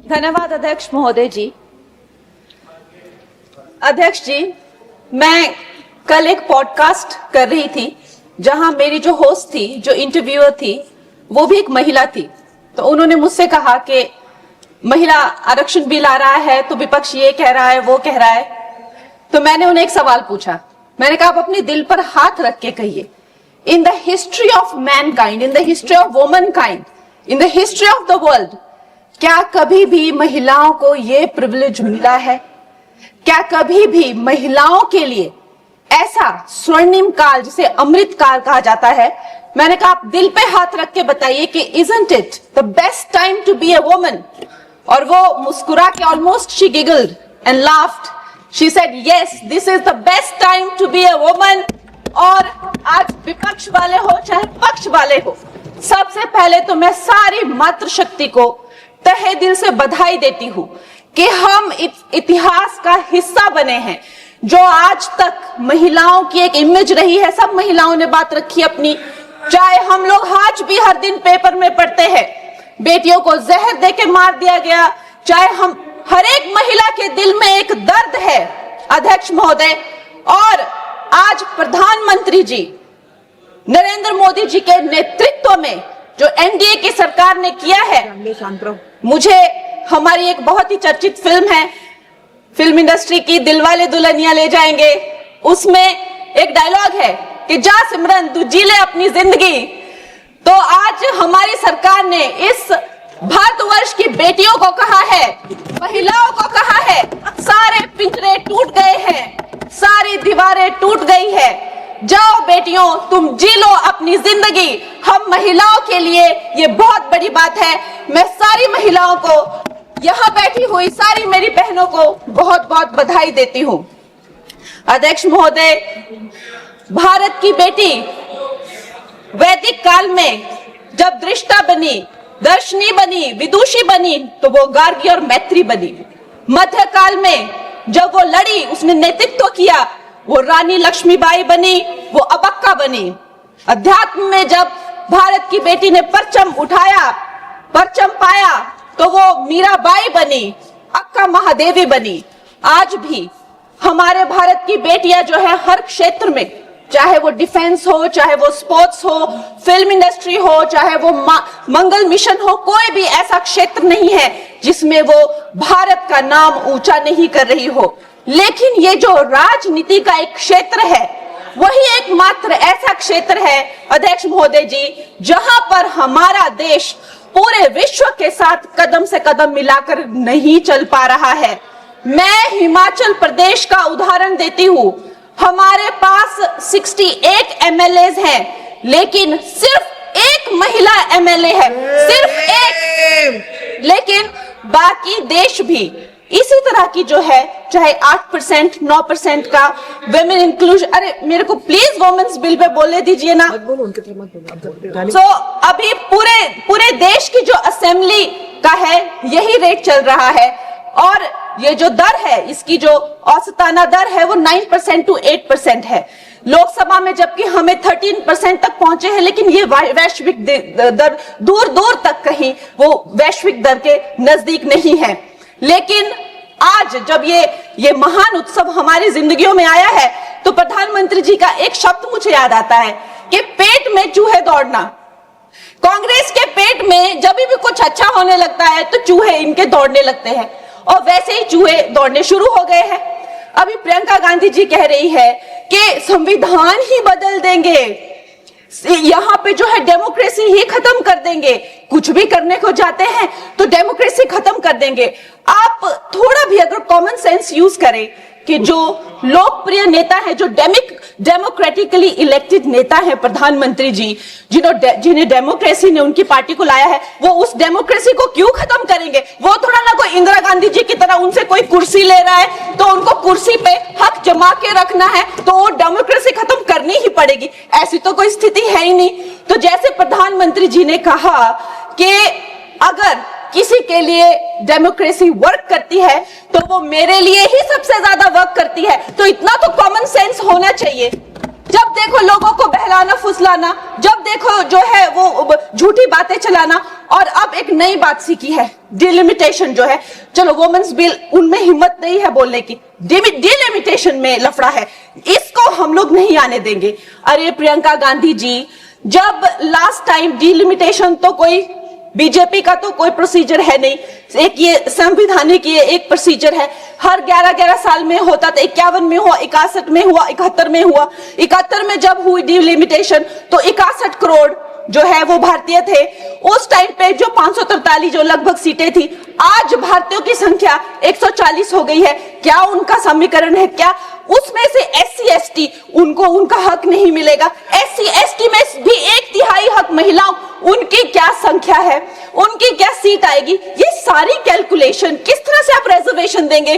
धन्यवाद अध्यक्ष महोदय जी। अध्यक्ष जी, मैं कल एक पॉडकास्ट कर रही थी जहां मेरी जो होस्ट थी, जो इंटरव्यूअर थी, वो भी एक महिला थी। तो उन्होंने मुझसे कहा कि महिला आरक्षण बिल आ रहा है तो विपक्ष ये कह रहा है, वो कह रहा है। तो मैंने उन्हें एक सवाल पूछा। मैंने कहा, आप अपने दिल पर हाथ रख के कहिए, in the history of mankind, in the history of womankind, in the history of the world, क्या कभी भी महिलाओं को ये प्रिविलेज मिला है? क्या कभी भी महिलाओं के लिए ऐसा स्वर्णिम काल, जिसे अमृत काल कहा जाता है? मैंने कहा, आप दिल पे हाथ रख के बताइए कि isn't it the best time to be a woman? और वो मुस्कुरा के almost she giggled and laughed. She said, yes, this is the best time to be a woman. और आज विपक्ष वाले हो चाहे पक्ष वाले हो, सबसे पहले तो मैं सारी मातृशक्ति को तहे दिल से बधाई देती हूँ कि हम इतिहास का हिस्सा बने हैं। जो आज तक महिलाओं की एक इमेज रही है, सब महिलाओं ने बात रखी अपनी, चाहे हम लोग आज भी हर दिन पेपर में पढ़ते हैं बेटियों को जहर देके मार दिया गया, चाहे हम हर एक महिला के दिल में एक दर्द है अध्यक्ष महोदय। और आज प्रधानमंत्री जी नरेंद्र मोदी जी के नेतृत्व में जो एनडीए की सरकार ने किया है, मुझे हमारी एक बहुत ही चर्चित फिल्म है फिल्म इंडस्ट्री की, दिलवाले दुल्हनिया ले जाएंगे, उसमें एक डायलॉग है कि जा सिमरन तू जी ले अपनी जिंदगी। तो आज हमारी सरकार ने इस भारतवर्ष की बेटियों को कहा है, महिलाओं को कहा है, सारे पिंजरे टूट गए हैं, सारी दीवारें टूट गई है, जाओ बेटियों तुम जी लो अपनी जिंदगी। हम महिलाओं के लिए ये बहुत बड़ी बात है। मैं सारी महिलाओं को, यहाँ बैठी हुई सारी मेरी बहनों को बहुत बहुत बधाई देती हूँ। अध्यक्ष महोदय, भारत की बेटी वैदिक काल में जब दृष्टा बनी, दर्शनी बनी, विदुषी बनी, तो वो गार्गी और मैत्री बनी। मध्यकाल में जब वो लड़ी, उसने नेतृत्व किया, वो रानी लक्ष्मीबाई बनी, वो अबक्का बनी। अध्यात्म में जब भारत की बेटी ने परचम उठाया, परचम पाया, तो वो मीराबाई बनी, अक्का महादेवी बनी। आज भी हमारे भारत की बेटियां जो है हर क्षेत्र में, चाहे वो डिफेंस हो, चाहे वो स्पोर्ट्स हो, फिल्म इंडस्ट्री हो, चाहे वो मंगल मिशन हो, कोई भी ऐसा क्षेत्र नहीं है जिसमें वो भारत का नाम ऊंचा नहीं कर रही हो। लेकिन ये जो राजनीति का एक क्षेत्र है, वही एकमात्र ऐसा क्षेत्र है अध्यक्ष महोदय जी, जहां पर हमारा देश पूरे विश्व के साथ कदम से कदम मिलाकर नहीं चल पा रहा है। मैं हिमाचल प्रदेश का उदाहरण देती हूँ। हमारे पास 68 एमएलएज हैं, लेकिन सिर्फ एक महिला एमएलए है, सिर्फ एक। लेकिन बाकी देश भी इसी तरह की जो है, चाहे 8%, 9% का वुमेन इंक्लूजन। अरे मेरे को प्लीज वुमेन्स बिल पे बोलने दीजिए ना। तो अभी पूरे देश की जो असेंबली का है, यही रेट चल रहा है। और ये जो दर है, इसकी जो औसताना दर है, वो 9% to 8% है। लोकसभा में जबकि हमें 13% तक पहुंचे हैं, लेकिन ये वैश्विक दर दूर दूर तक कहीं वो वैश्विक दर के नजदीक नहीं है। लेकिन आज जब ये महान उत्सव हमारी जिंदगियों में आया है, तो प्रधानमंत्री जी का एक शब्द मुझे याद आता है कि पेट में चूहे दौड़ना। कांग्रेस के पेट में जब भी कुछ अच्छा होने लगता है तो चूहे इनके दौड़ने लगते हैं, और वैसे ही चूहे दौड़ने शुरू हो गए हैं। अभी प्रियंका गांधी जी कह रही है कि संविधान ही बदल देंगे, यहाँ पे जो है डेमोक्रेसी ही खत्म कर देंगे। कुछ भी करने को जाते हैं तो डेमोक्रेसी खत्म कर देंगे। आप थोड़ा भी अगर कॉमन सेंस यूज करें कि जो लोकप्रिय नेता है, जो डेमोक्रेटिकली इलेक्टेड नेता है प्रधानमंत्री जी, जिन्हें डेमोक्रेसी ने उनकी पार्टी को लाया है, वो उस डेमोक्रेसी को क्यों खत्म करेंगे? वो थोड़ा ना कोई इंदिरा गांधी जी की तरह उनसे कोई कुर्सी ले रहा है तो उनको कुर्सी पे हक जमा के रखना है, तो वो डेमोक्रेसी खत्म करनी ही पड़ेगी। ऐसी तो कोई स्थिति है ही नहीं। तो जैसे प्रधानमंत्री जी ने कहा कि अगर किसी के लिए डेमोक्रेसी वर्क करती है तो वो मेरे लिए ही सबसे ज्यादा वर्क करती है, तो इतना तो कॉमन सेंस होना चाहिए। जब देखो लोगों को बहलाना फुसलाना, जब देखो जो है वो झूठी बातें चलाना, और अब एक नई बात सीखी है, डिलिमिटेशन जो है। चलो वुमेन्स बिल, उनमें हिम्मत नहीं है बोलने की, डिलिमिटेशन में लफड़ा है, इसको हम लोग नहीं आने देंगे। अरे प्रियंका गांधी जी, जब लास्ट टाइम डिलिमिटेशन तो कोई बीजेपी का तो कोई प्रोसीजर है नहीं, एक ये संवैधानिक ये एक प्रोसीजर है, हर 11-11 साल में होता था, 51 में हुआ, 61 में हुआ, 71 में हुआ। 71 में जब हुई डिलिमिटेशन तो 61 करोड़ जो है वो भारतीय थे। उस टाइम पे जो 543 जो लगभग सीटें थी, आज भारतीयों की संख्या 140 हो गई है। क्या उनका समीकरण है? क्या उसमें से SC ST उनको उनका हक नहीं मिलेगा? SC ST में भी 1/3 हक महिलाओं, उनकी क्या संख्या है, उनकी क्या सीट आएगी? ये सारी कैलकुलेशन किस तरह से आप रिजर्वेशन देंगे?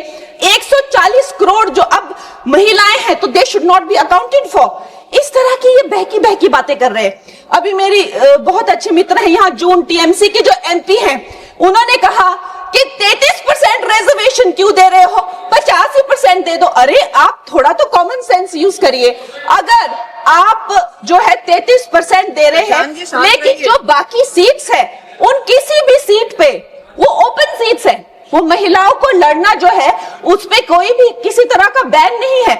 140 करोड़ जो अब महिलाएं हैं तो they should not be accounted for. इस तरह की ये बहकी बहकी बातें कर रहे हैं। अभी मेरी बहुत अच्छे मित्र हैं यहाँ जून TMC के जो MP हैं, उन्होंने कहा कि 33% रिजर्वेशन क्यों दे रहे हो, 85% दे दो। अरे आप थोड़ा तो कॉमन सेंस यूज करिए। अगर आप जो है 33% दे रहे हैं, लेकिन जो बाकी सीट्स है उन किसी भी सीट पे वो ओपन सीट्स है, वो महिलाओं को लड़ना जो है उस पे कोई भी किसी तरह का बैन नहीं है।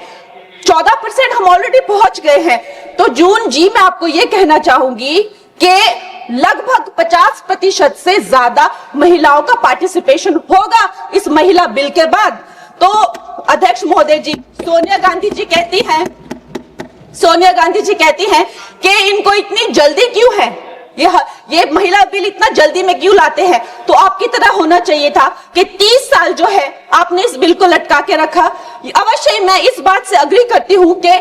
14% हम ऑलरेडी पहुंच गए हैं। तो जून जी, मैं आपको ये कहना चाहूंगी कि लगभग 50% से ज्यादा महिलाओं का पार्टिसिपेशन होगा इस महिला बिल के बाद। तो अध्यक्ष महोदय जी, सोनिया गांधी जी कहती हैं कि इनको इतनी जल्दी क्यों है, ये महिला बिल इतना जल्दी में क्यों लाते हैं? तो आपकी तरह होना चाहिए था कि 30 साल जो है आपने इस बिल को लटका के रखा। अवश्य ही मैं इस बात से अग्री करती हूं कि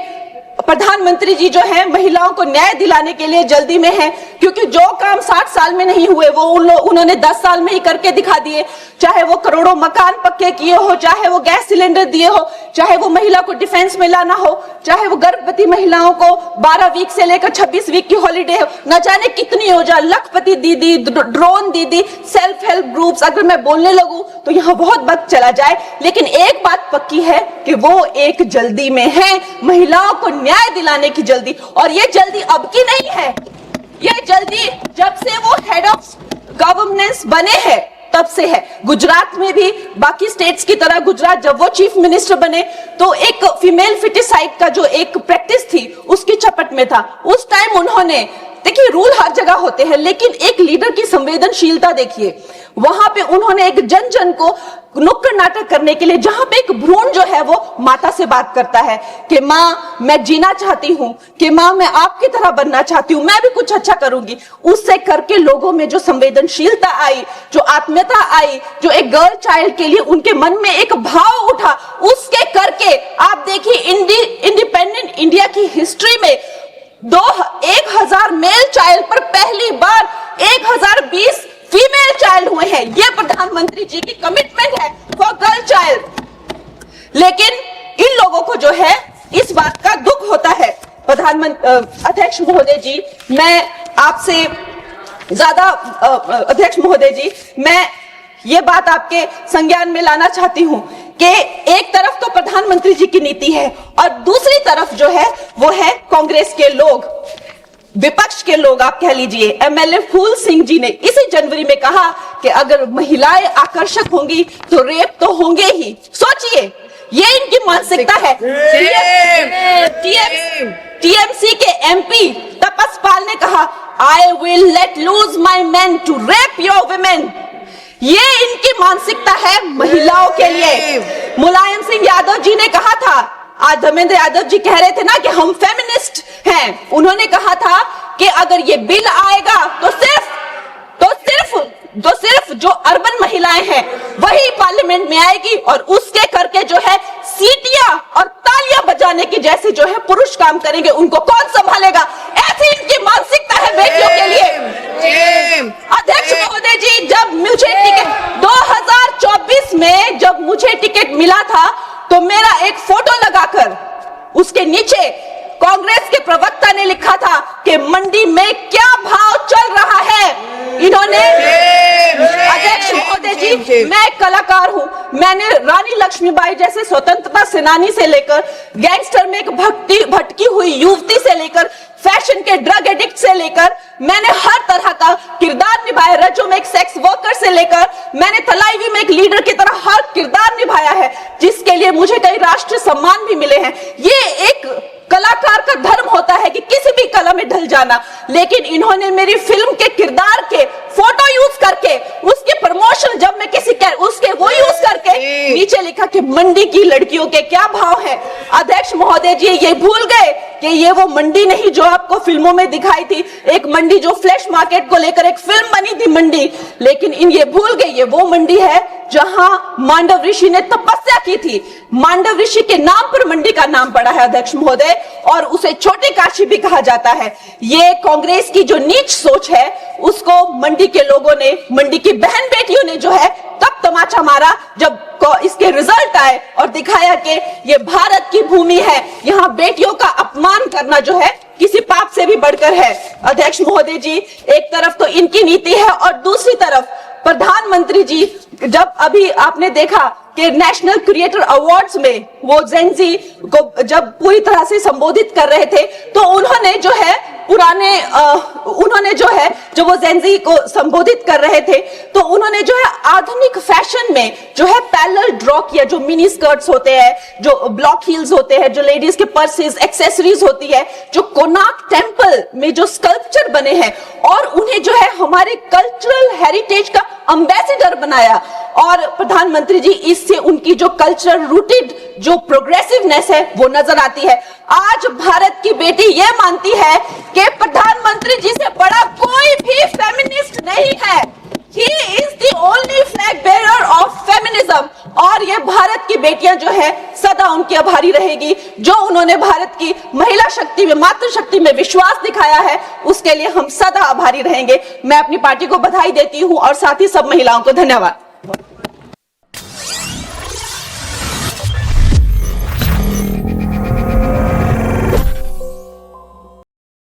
प्रधानमंत्री जी जो है महिलाओं को न्याय दिलाने के लिए जल्दी में है, क्योंकि जो काम 60 साल में नहीं हुए वो उन्होंने 10 साल में ही करके दिखा दिए। चाहे वो करोड़ों मकान पक्के किए हो, चाहे वो गैस सिलेंडर दिए हो, चाहे वो महिला को डिफेंस में लाना हो, चाहे वो गर्भवती महिलाओं को 12 वीक से लेकर 26 वीक की हॉलीडे हो, न जाने कितनी योजना, लखपति दीदी, ड्रोन दीदी, सेल्फ हेल्प ग्रुप्स, अगर मैं बोलने लगूं तो यहाँ बहुत वक्त चला जाए। लेकिन एक बात पक्की है कि वो एक जल्दी में है, महिलाओं को न्याय दिलाने की जल्दी। और ये जल्दी अब की नहीं है, ये जल्दी जब से वो हेड ऑफ गवर्नेंस बने हैं तब से है। गुजरात में भी बाकी स्टेट्स की तरह गुजरात जब वो चीफ मिनिस्टर बने तो एक फीमेल फिटिसाइड का जो एक प्रैक्टिस थी उसकी चपेट में था। उस टाइम उन्होंने, देखिए रूल हर जगह होते हैं, लेकिन एक लीडर की संवेदनशीलता देखिए, वहां पे उन्होंने एक जन जन को नुक्कड़ नाटक करने के लिए, जहां पे एक भ्रूण जो है वो माता से बात करता है कि माँ मैं जीना चाहती हूँ, कि माँ मैं आपकी तरह बनना चाहती हूँ, मैं भी कुछ अच्छा करूंगी, उससे करके लोगों में जो संवेदनशीलता आई, जो आत्मीयता आई, जो एक गर्ल चाइल्ड के लिए उनके मन में एक भाव उठा, उसके करके आप देखिए इंडिपेंडेंट इंडिया की हिस्ट्री में 1000 मेल चाइल्ड पर पहली बार 1020 फीमेल चाइल्ड हुए हैं। ये प्रधानमंत्री जी की कमिटमेंट है फॉर गर्ल चाइल्ड। लेकिन इन लोगों को जो है इस बात का दुख होता है। अध्यक्ष महोदय जी, मैं आपसे ज्यादा अध्यक्ष महोदय जी, मैं ये बात आपके संज्ञान में लाना चाहती हूं कि एक तरफ तो प्रधानमंत्री जी की नीति है और दूसरी तरफ जो है वो है कांग्रेस के लोग, विपक्ष के लोग आप कह लीजिए। MLA फूल सिंह जी ने इसी जनवरी में कहा कि अगर महिलाएं आकर्षक होंगी तो रेप तो होंगे ही। सोचिए, ये इनकी मानसिकता है। TMC के MP तपस पाल ने कहा, I will let loose my men to rape your women। ये इनकी मानसिकता है महिलाओं के लिए। मुलायम सिंह यादव जी ने कहा था, आज धर्मेंद्र यादव जी कह रहे थे ना कि हम फेमिनिस्ट हैं, उन्होंने कहा था कि अगर ये बिल आएगा तो सिर्फ जो अर्बन महिलाएं हैं वही पार्लियामेंट में आएगी और उसके करके जो है सीटियां और तालियां बजाने की जैसे जो है पुरुष काम करेंगे, उनको कौन संभालेगा? ऐसी इनकी मानसिकता है बेटियों के लिए। अध्यक्ष महोदय जी, जब मुझे टिकट 2024 में जब मुझे टिकट मिला था तो मेरा एक फोटो लगाकर उसके नीचे कांग्रेस के प्रवक्ता ने लिखा था कि मंडी में क्या भाव चल रहा है। इन्होंने, अध्यक्ष महोदय जी, मैं एक कलाकार हूं, मैंने रानी लक्ष्मीबाई जैसे स्वतंत्रता सेनानी से लेकर गैंगस्टर में एक भटकी हुई युवती से लेकर फैशन के ड्रग एडिक्ट से लेकर मैंने हर तरह का किरदार निभाया। रजो में एक सेक्स वर्कर से लेकर मैंने तलाईवी में एक लीडर की तरह हर किरदार निभाया है, जिसके लिए मुझे कई राष्ट्रीय सम्मान भी मिले हैं। ये एक कलाकार का धर्म होता है कि किसी भी कला में ढल जाना, लेकिन इन्होंने मेरी फिल्म के किरदार के फोटो यूज करके उसके प्रमोशन, जब मैं किसी उसके वो यूज करके नीचे लिखा कि मंडी की लड़कियों के क्या भाव है। अध्यक्ष महोदय जी ये भूल गए कि ये वो मंडी नहीं जो आपको फिल्मों में दिखाई थी, एक मंडी जो फ्लैश मार्केट को लेकर एक फिल्म बनी थी मंडी, लेकिन ये भूल गए ये वो मंडी है जहां मांडव ऋषि ने तपस्या की थी। मांडव ऋषि के नाम पर मंडी का नाम पड़ा है अध्यक्ष महोदय, और उसे छोटी काशी भी कहा जाता है। ये कांग्रेस की जो नीच सोच है उसको मंडी के लोगों ने, मंडी की बहन बेटियों ने जो है तब तमाचा मारा जब इसके रिजल्ट आए और दिखाया कि ये भारत की भूमि है, यहाँ बेटियों का अपमान करना जो है किसी पाप से भी बढ़कर है। अध्यक्ष महोदय जी, एक तरफ तो इनकी नीति है और दूसरी तरफ प्रधानमंत्री जी, जब अभी आपने देखा कि नेशनल क्रिएटर अवार्ड्स में वो जेनजी को जब पूरी तरह से संबोधित कर रहे थे तो उन्होंने जो है जब वो जेनजी को संबोधित कर रहे थे तो उन्होंने जो है आधुनिक फैशन में जो है पैरेलल ड्रॉ किया, जो मिनी स्कर्ट्स होते हैं, जो ब्लॉक हील्स होते हैं, जो लेडीज के पर्सेस, एक्सेसरीज होती है, जो कोणार्क टेम्पल में जो स्कल्पचर बने हैं, और उन्हें जो है हमारे कल्चरल हेरिटेज का एम्बेसडर बनाया। और प्रधानमंत्री जी, इससे उनकी जो कल्चरल रूटेड जो प्रोग्रेसिवनेस है वो नजर आती है। आज भारत की बेटी ये मानती है कि प्रधानमंत्री जी से बड़ा कोई भी फेमिनिस्ट नहीं है। He is the only flag bearer of feminism। और ये भारत की बेटियां जो है सदा उनकी आभारी रहेगी, जो उन्होंने भारत की महिला शक्ति में, मातृशक्ति में विश्वास दिखाया है, उसके लिए हम सदा आभारी रहेंगे। मैं अपनी पार्टी को बधाई देती हूं और साथ ही सब महिलाओं को धन्यवाद।